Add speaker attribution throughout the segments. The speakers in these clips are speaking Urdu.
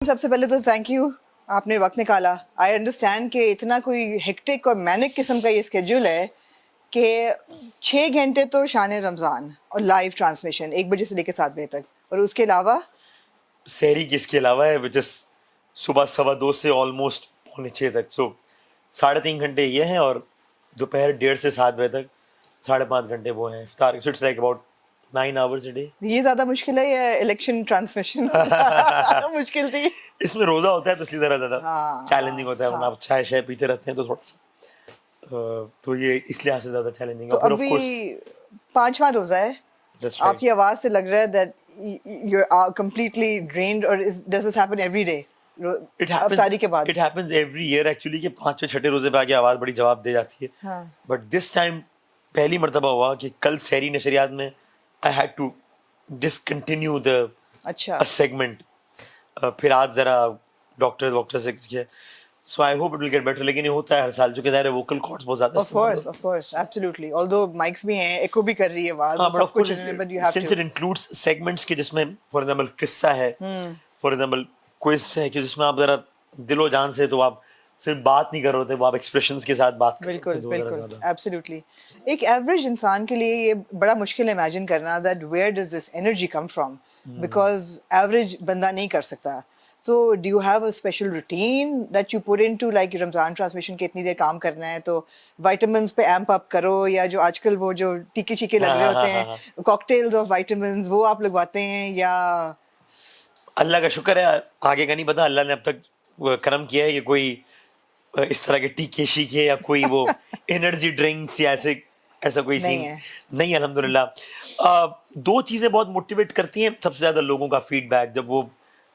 Speaker 1: سب سے پہلے تو تھینک یو آپ نے وقت نکالا. آئی انڈرسٹینڈ کہ اتنا کوئی ہیکٹک اور مینک قسم کا یہ اسکیڈول ہے کہ 6 گھنٹے تو شان رمضان اور لائیو ٹرانسمیشن 1 بجے سے لے کے 7 بجے تک, اور اس کے علاوہ
Speaker 2: سحری کی اس کے علاوہ ہے وچ از صبح 2:15 سے آلموسٹ 5:45 تک. سو 3.5 گھنٹے یہ ہیں اور دوپہر 1:30 سے 7 بجے تک 5.5 گھنٹے وہ ہیں افطار. So it's like about 9 hours a day.
Speaker 1: یہ زیادہ مشکل ہے یا الیکشن ٹرانسمیشن مشکل تھی؟
Speaker 2: اس میں روزہ ہوتا ہے تو اس لیے ذرا زیادہ چیلنجنگ ہوتا ہے, ورنہ آپ چائے شائے پیتے رہتے ہیں تو تھوڑا سا تو یہ اس لحاظ سے زیادہ چیلنجنگ ہے.
Speaker 1: تو ابھی 5واں روزہ ہے, آپ کی آواز سے لگ رہا ہے that you are completely drained, اور does this happen every day افطاری کے بعد؟
Speaker 2: It happens every year actually کہ 5ویں 6ٹھے روزے پہ آگے آواز بڑی جواب دے جاتی ہے. بٹ دس ٹائم پہلی مرتبہ ہوا کہ کل سحری نشریات میں I had to discontinue the segment. پھر آج ذرا ڈاکٹر سے کیا, so I hope it will get better. لیکن یہ ہوتا ہے ہر سال چونکہ ظاہر ہے ووکل کارڈز بہت زیادہ
Speaker 1: of course absolutely, although mics بھی ہیں, ایکو بھی کر رہی ہے آواز, سب کچھ ہے, but you have to,
Speaker 2: since it includes segments کے جس میں for example قصہ ہے, for example quiz ہے کہ جس میں آپ ذرا دل و جان سے تو آپ صرف بات نہیں کر رہے ہوتے, وہ آپ ایکسپریشنز کے ساتھ بات کرتے ہیں.
Speaker 1: بالکل ایبسلیوٹلی. ایک ایوریج انسان کے لیے یہ بڑا مشکل ہے امیجن کرنا that where does this energy come from, because average بندہ نہیں کر سکتا. So do you have a special routine that you put into, like Ramadan transmission کے اتنی دیر کام کرنا ہے تو وائٹامنس پہ ایمپ اپ کرو, یا جو آج کل وہ جو ٹیکے چیکے لگ رہے ہوتے ہیں کاکٹیلز آف وائٹامنس وہ آپ لگواتے ہیں, یا
Speaker 2: اللہ کا شکر ہے آگے کا نہیں پتا, اللہ نے اب تک کرم کیا ہے کہ کوئی اس طرح کے ٹیکے شیکے یا کوئی وہ انرجی ڈرنکس یا ایسا کوئی سین نہیں. الحمدللہ 2 چیزیں بہت موٹیویٹ کرتی ہیں سب سے زیادہ لوگوں کا فیڈ بیک, جب وہ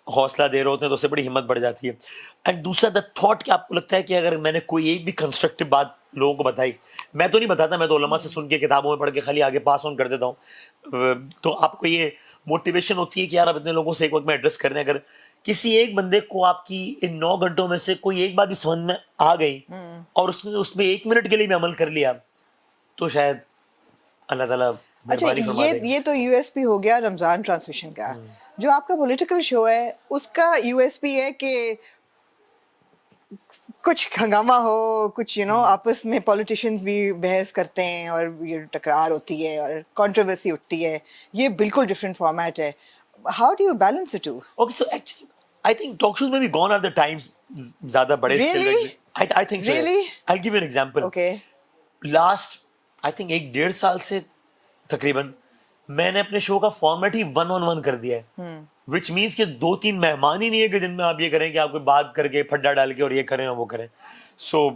Speaker 2: حوصلہ دے رہے ہوتے ہیں تو اس سے بڑی ہمت بڑھ جاتی ہے. اینڈ دوسرا دا تھاٹ کہ آپ کو لگتا ہے کہ اگر میں نے کوئی ایک بھی کنسٹرکٹیو بات لوگوں کو بتائی, میں تو نہیں بتاتا, میں تو علماء سے سن کے کتابوں میں پڑھ کے خالی آگے پاس آن کر دیتا ہوں, تو آپ کو یہ موٹیویشن ہوتی ہے کہ یار اب اتنے لوگوں سے ایک وقت میں ایڈریس کرنے, اگر کسی ایک بندے کو آپ کی ان 9 گھنٹوں میں سے کوئی ایک بات بھی سمجھ میں آ گئی اور اس میں 1 منٹ کے لیے بھی عمل کر لیا تو شاید اللہ تعالیٰ.
Speaker 1: اچھا یہ تو یو ایس پی ہو گیا رمضان ٹرانسمیشن کا. جو آپ کا پولیٹیکل شو ہے اس کا یو ایس پی ہے کہ کچھ ہنگامہ ہو, کچھ آپس میں پولیٹیشینز بھی بحث کرتے ہیں اور یہ ٹکرار ہوتی ہے اور کنٹروورسی اٹھتی ہے, یہ بالکل ڈفرینٹ فارمیٹ ہے. How do you balance it too?
Speaker 2: Okay, so actually I think talk shows میں بھی گون آر دا ٹائمز زیادہ بڑے I think I give an example.
Speaker 1: Okay,
Speaker 2: last I think 1-1.5 سال سے تقریباً میں نے اپنے شو کا فارمیٹ ہی 1-on-1 کر دیا ہے, وچ مینس کہ 2-3 مہمان ہی نہیں ہے کہ جن میں آپ یہ کریں کہ آپ کوئی بات کر کے پھڈا ڈال کے اور یہ کریں اور وہ کریں. سو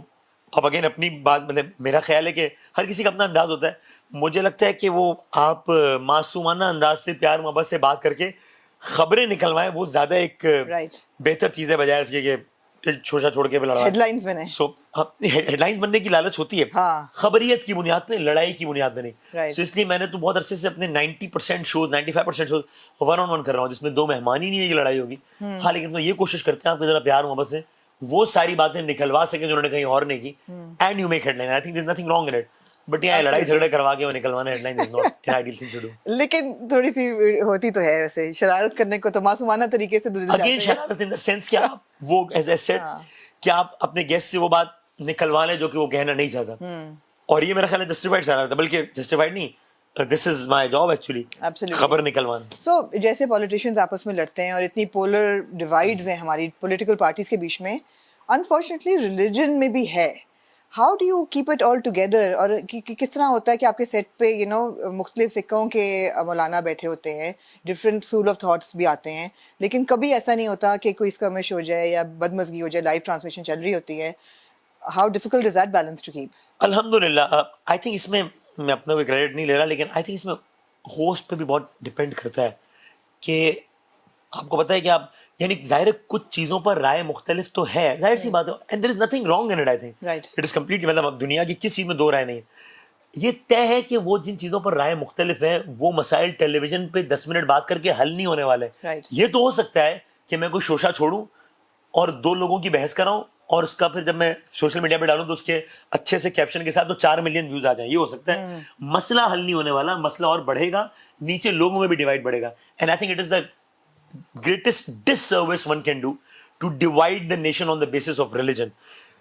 Speaker 2: اب اگین اپنی بات, مطلب میرا خیال ہے کہ ہر کسی کا اپنا انداز ہوتا ہے. مجھے لگتا ہے کہ وہ آپ معصومانہ انداز سے پیار محبت سے بات کر کے خبریں نکلوائیں, وہ زیادہ ایک بہتر چیز ہے بجائے اس کے چھوڑا چھوڑ کے
Speaker 1: ہیڈ لائنز بنے.
Speaker 2: سو ہیڈ لائنز بننے کی لالچ ہوتی ہے خبریت کی بنیاد پہ, لڑائی کی بنیاد پہ نہیں. سو اس لیے میں نے تو بہت عرصے سے اپنے 90% شوز 95% شوز 1-on-1 کر رہا ہوں, جس میں 2 مہمان ہی نہیں ہے کہ لڑائی ہوگی. ہاں, لیکن میں یہ کوشش کرتے ہیں آپ کو ذرا پیار محبت سے وہ ساری باتیں نکلوا سکیں جو انہوں نے کہیں اور نہیں کی, and you make headline. I think there is nothing wrong in it, but یہ لڑائی جھگڑے کروا کے وہ نکلوانا headline is not an ideal thing to do.
Speaker 1: لیکن تھوڑی سی ہوتی تو ہے ویسے شرارت کرنے کو تو معصومانہ طریقے سے
Speaker 2: اگین شرارت ان دا سینس کہ آپ وہ ایز اے سیٹ کہ آپ اپنے گیسٹ سے وہ بات نکلوا لیں جو کہ وہ کہنا نہیں چاہتا, اور یہ میرا خیال ہے جسٹیفائڈ شرارت ہے, بلکہ جسٹیفائڈ نہیں, دس از مائی جاب ایکچولی خبر نکلوانا.
Speaker 1: سو جیسے پولیٹیشینز آپس میں لڑتے ہیں اور اتنی پولر ڈیوائڈز ہیں ہماری پولیٹیکل پارٹیز کے بیچ میں, انفارچونیٹلی ریلیجن میں بھی ہے. How do you keep it all together, اور کس طرح ہوتا ہے کہ آپ کے سیٹ پہ مختلف فقہوں کے مولانا بیٹھے ہوتے ہیں, ڈفرینٹ اسکول آف تھاٹس بھی آتے ہیں, لیکن کبھی ایسا نہیں ہوتا کہ کوئی اسکرمش ہو جائے یا بدمزگی ہو جائے, لائیو ٹرانسمیشن چل رہی ہوتی ہے. How difficult is that balance to keep?
Speaker 2: الحمدللہ آئی تھنک اس میں میں اپنا کوئی کریڈٹ نہیں لے رہا, لیکن آئی تھنک اس میں ہوسٹ پہ بھی بہت ڈپینڈ کرتا ہے کہ آپ کو پتہ ہے کہ آپ, یعنی ظاہر ہے کچھ چیزوں پر رائے مختلف تو ہے, ظاہر سی بات ہے, and there is nothing wrong in it. I think it is completely, مطلب دنیا کی کس چیز میں 2 رائے نہیں ہے. یہ طے ہے کہ وہ جن چیزوں پر رائے مختلف ہیں وہ مسائل ٹیلی ویژن پہ 10 منٹ بات کر کے حل نہیں ہونے والے. یہ تو ہو سکتا ہے کہ میں کوئی شوشہ چھوڑوں اور 2 لوگوں کی بحث کراؤں اور اس کا پھر جب میں سوشل میڈیا پہ ڈالوں تو اس کے اچھے سے کیپشن کے ساتھ تو 4 ملین ویوز آ جائیں, یہ ہو سکتا ہے. مسئلہ حل نہیں ہونے والا, مسئلہ اور بڑھے گا, نیچے لوگوں میں بھی ڈیوائڈ بڑھے گا. And I think it is the greatest disservice one can do to divide the nation on the basis of religion.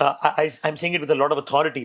Speaker 2: I'm saying it with a lot of authority,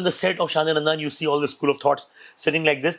Speaker 2: on the set of Shaan Randan you see all the school of thoughts sitting like this.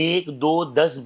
Speaker 2: 1, 2, 10,